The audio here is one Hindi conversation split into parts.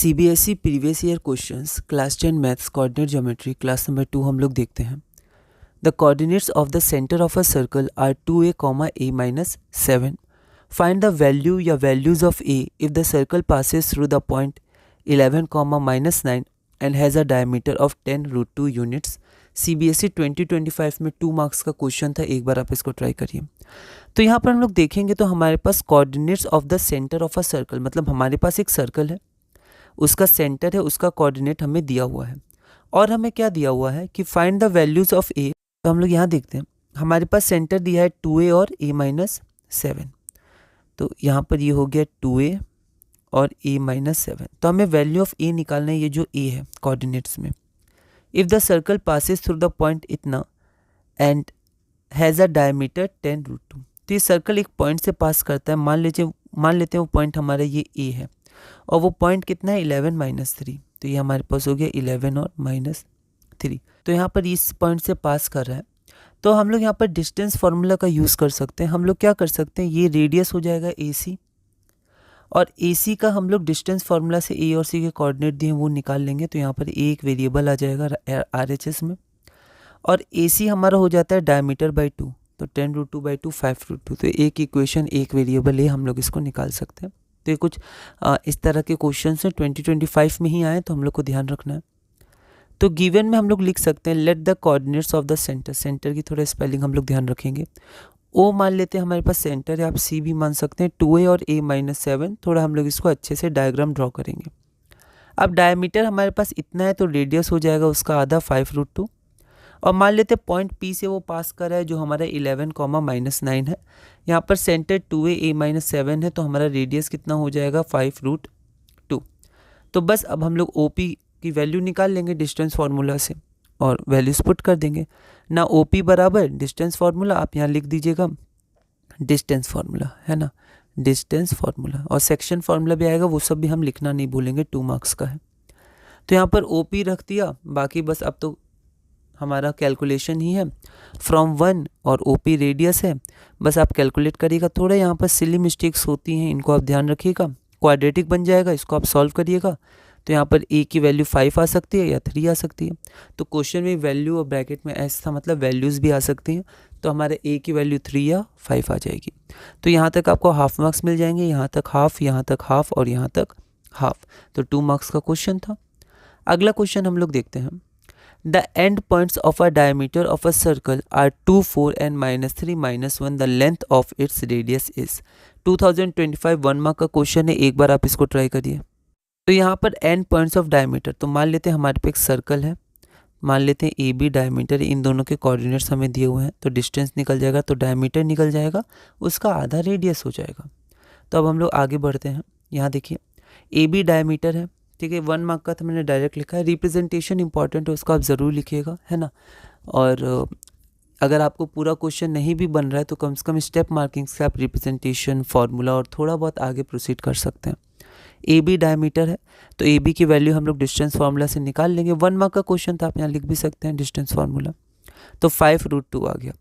CBSE previous year questions class 10 maths coordinate geometry class number 2 हम लोग देखते हैं। The coordinates of the centre of a circle are 2a, a minus 7. Find the value या values of a if the circle passes through the point 11, -9 and has a diameter of 10√2 units. CBSE 2025 में 2 मार्क्स का क्वेश्चन था, एक बार आप इसको ट्राई करिए। तो यहाँ पर हम लोग देखेंगे तो हमारे पास coordinates of the centre of a circle, मतलब हमारे पास एक सर्कल है, उसका सेंटर है, उसका कोऑर्डिनेट हमें दिया हुआ है और हमें क्या दिया हुआ है कि फाइंड द वैल्यूज ऑफ ए। तो हम लोग यहाँ देखते हैं, हमारे पास सेंटर दिया है 2a और a-7। तो यहाँ पर ये हो गया 2a और a-7। तो हमें वैल्यू ऑफ a निकालना है, ये जो a है कोऑर्डिनेट्स में। If the circle passes through the point इतना एंड हैज़ अ डायमीटर 10√2। तो ये सर्कल एक पॉइंट से पास करता है, मान लेते हैं वो पॉइंट हमारा ये a है और वो पॉइंट कितना है 11-3। तो ये हमारे पास हो गया 11 और -3। तो यहाँ पर इस पॉइंट से पास कर रहा है, तो हम लोग यहाँ पर डिस्टेंस फार्मूला का यूज़ कर सकते हैं। हम लोग क्या कर सकते हैं, ये रेडियस हो जाएगा AC और AC का हम लोग डिस्टेंस फार्मूला से A और C के कोऑर्डिनेट दिए वो निकाल लेंगे। तो यहाँ पर A एक वेरिएबल आ जाएगा RHS में और AC हमारा हो जाता है डायमीटर बाई 2। तो 10√2/2 5√2। तो एक इक्वेशन एक वेरिएबल है, हम लोग इसको निकाल सकते हैं। तो ये कुछ इस तरह के क्वेश्चन हैं, 2025 में ही आए, तो हम लोग को ध्यान रखना है। तो गिवन में हम लोग लिख सकते हैं let the coordinates of the centre. Centre की थोड़ा स्पेलिंग हम लोग ध्यान रखेंगे। ओ मान लेते हैं हमारे पास सेंटर है, आप सी भी मान सकते हैं। 2a और a-7, थोड़ा हम लोग इसको अच्छे से डायग्राम ड्रॉ करेंगे। अब डायमीटर हमारे पास इतना है तो रेडियस हो जाएगा उसका आधा 5√2 और मान लेते हैं पॉइंट P से वो पास कर रहा है जो हमारा 11, -9 है। यहाँ पर सेंटर 2a, a-7 है, तो हमारा रेडियस कितना हो जाएगा 5√2। तो बस अब हम लोग OP की वैल्यू निकाल लेंगे डिस्टेंस फार्मूला से और वैल्यूज पुट कर देंगे ना। OP बराबर डिस्टेंस फार्मूला, आप यहाँ लिख दीजिएगा डिस्टेंस फार्मूला, है ना, डिस्टेंस फार्मूला, और सेक्शन फार्मूला भी आएगा, वो सब भी हम लिखना नहीं भूलेंगे, 2 मार्क्स का है। तो यहाँ पर OP रख दिया, बाकी बस अब तो हमारा कैलकुलेशन ही है फ्रॉम 1 और OP रेडियस है, बस आप कैलकुलेट करिएगा। थोड़ा यहाँ पर सिली मिस्टेक्स होती हैं, इनको आप ध्यान रखिएगा। क्वाड्रेटिक बन जाएगा, इसको आप सॉल्व करिएगा। तो यहाँ पर a की वैल्यू 5 आ सकती है या 3 आ सकती है। तो क्वेश्चन में वैल्यू और ब्रैकेट में ऐसा मतलब वैल्यूज़ भी आ सकती हैं, तो हमारे a की वैल्यू 3 या 5 आ जाएगी। तो यहाँ तक आपको हाफ मार्क्स मिल जाएंगे, यहाँ तक हाफ, यहाँ तक हाफ और यहाँ तक हाफ। तो 2 मार्क्स का क्वेश्चन था। अगला क्वेश्चन हम लोग देखते हैं। The end points of a diameter of a circle are 2, 4 and -3, -1. The length of its radius is 2025 1 mark का क्वेश्चन है, एक बार आप इसको ट्राई करिए। तो यहाँ पर end points of diameter, तो मान लेते हैं हमारे पे एक सर्कल है, मान लेते हैं AB डायमीटर, इन दोनों के कोऑर्डिनेट्स हमें दिए हुए हैं। तो डिस्टेंस निकल जाएगा, तो डायमीटर निकल जाएगा, उसका आधा रेडियस हो जाएगा। तो अब हम लोग आगे बढ़ते हैं। यहाँ देखिए AB डायमीटर है, ठीक है, 1 मार्क का था, मैंने डायरेक्ट लिखा है। रिप्रेजेंटेशन इंपॉर्टेंट है, उसको आप ज़रूर लिखिएगा, है ना। और अगर आपको पूरा क्वेश्चन नहीं भी बन रहा है तो कम से कम स्टेप मार्किंग से आप रिप्रेजेंटेशन, फार्मूला और थोड़ा बहुत आगे प्रोसीड कर सकते हैं। AB डायमीटर है, तो AB की वैल्यू हम लोग डिस्टेंस फार्मूला से निकाल लेंगे। 1 मार्क का क्वेश्चन था, आप यहाँ लिख भी सकते हैं डिस्टेंस फार्मूला। तो 5√2 आ गया।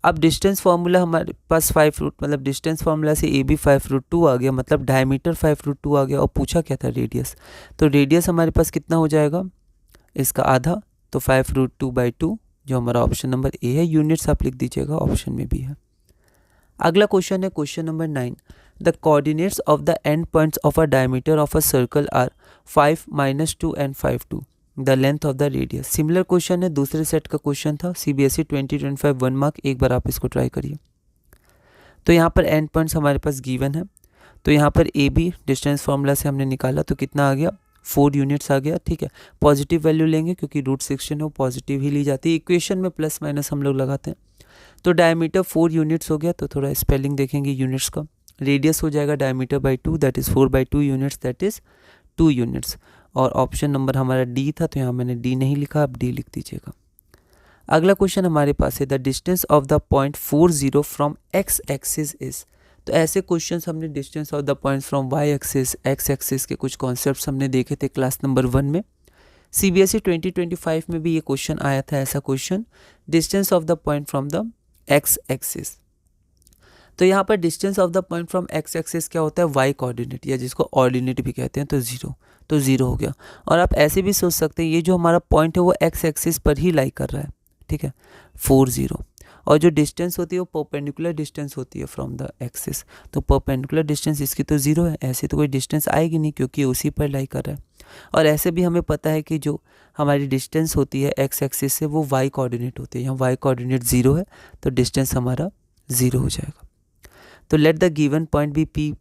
अब डिस्टेंस फार्मूला हमारे पास 5√, मतलब डिस्टेंस फार्मूला से AB 5√2 आ गया, मतलब डायमीटर 5√2 आ गया। और पूछा क्या था, रेडियस। तो रेडियस हमारे पास कितना हो जाएगा, इसका आधा, तो 5√2/2, जो हमारा ऑप्शन नंबर A है। यूनिट्स आप लिख दीजिएगा, ऑप्शन में भी है। अगला क्वेश्चन है question number 9। The coordinates of the end points of a diameter of a circle are 5, -2 and 5, 2. The length of the radius. Similar question है, दूसरे सेट का क्वेश्चन था, CBSE 2025 1 मार्क, एक बार आप इसको ट्राई करिए। तो यहाँ पर एंड पॉइंट्स हमारे पास गिवन है, तो यहाँ पर AB डिस्टेंस फार्मूला से हमने निकाला, तो कितना आ गया 4 यूनिट्स आ गया, ठीक है। पॉजिटिव वैल्यू लेंगे क्योंकि रूट सेक्शन है, वो पॉजिटिव ही ली जाती है। इक्वेशन में प्लस माइनस हम लोग लगाते हैं। तो डायमीटर 4 यूनिट्स हो गया, तो थोड़ा स्पेलिंग देखेंगे यूनिट्स का। रेडियस हो जाएगा diameter by 2, that is 4/2 units, that is 2 units. और ऑप्शन नंबर हमारा D था, तो यहाँ मैंने D नहीं लिखा, आप D लिख दीजिएगा। अगला क्वेश्चन हमारे पास है the distance of the point 40 from x axis is. तो ऐसे क्वेश्चंस हमने distance of the point from y axis, x axis के कुछ कॉन्सेप्ट्स हमने देखे थे क्लास नंबर 1 में। CBSE 2025 में भी ये क्वेश्चन आया था, ऐसा question, distance of the point from the x axis. तो यहाँ पर distance of the point from X axis क्या होता है, वाई कोऑर्डिनेट, या जिसको ऑर्डिनेट भी कहते हैं, तो ज़ीरो हो गया। और आप ऐसे भी सोच सकते हैं ये जो हमारा पॉइंट है वो एक्स एक्सिस पर ही लाई कर रहा है, ठीक है, 4 0। और जो डिस्टेंस होती है वो परपेंडिकुलर डिस्टेंस होती है फ्रॉम द एक्सिस, तो परपेंडिकुलर डिस्टेंस इसकी तो 0 है, ऐसे तो कोई डिस्टेंस आएगी नहीं क्योंकि उसी पर लाई कर रहा है। और ऐसे भी हमें पता है कि जो हमारी डिस्टेंस होती है एक्स एक्सिस से वो वाई कोऑर्डिनेट होती है, यहाँ वाई कोऑर्डिनेट 0 है तो डिस्टेंस हमारा 0 हो जाएगा। तो let the given point be P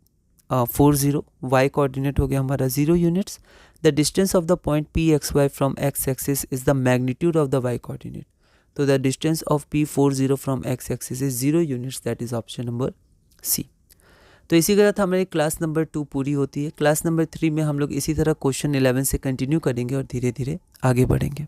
4 0, Y coordinate हो गया हमारा 0 units. The distance of the point P X Y from X axis is the magnitude of the Y coordinate, तो the distance of P 4 0 from X axis is 0 units, that is option number C. तो इसी के साथ हमारी क्लास नंबर 2 पूरी होती है। क्लास नंबर 3 में हम लोग इसी तरह क्वेश्चन 11 से कंटिन्यू करेंगे और धीरे धीरे आगे बढ़ेंगे।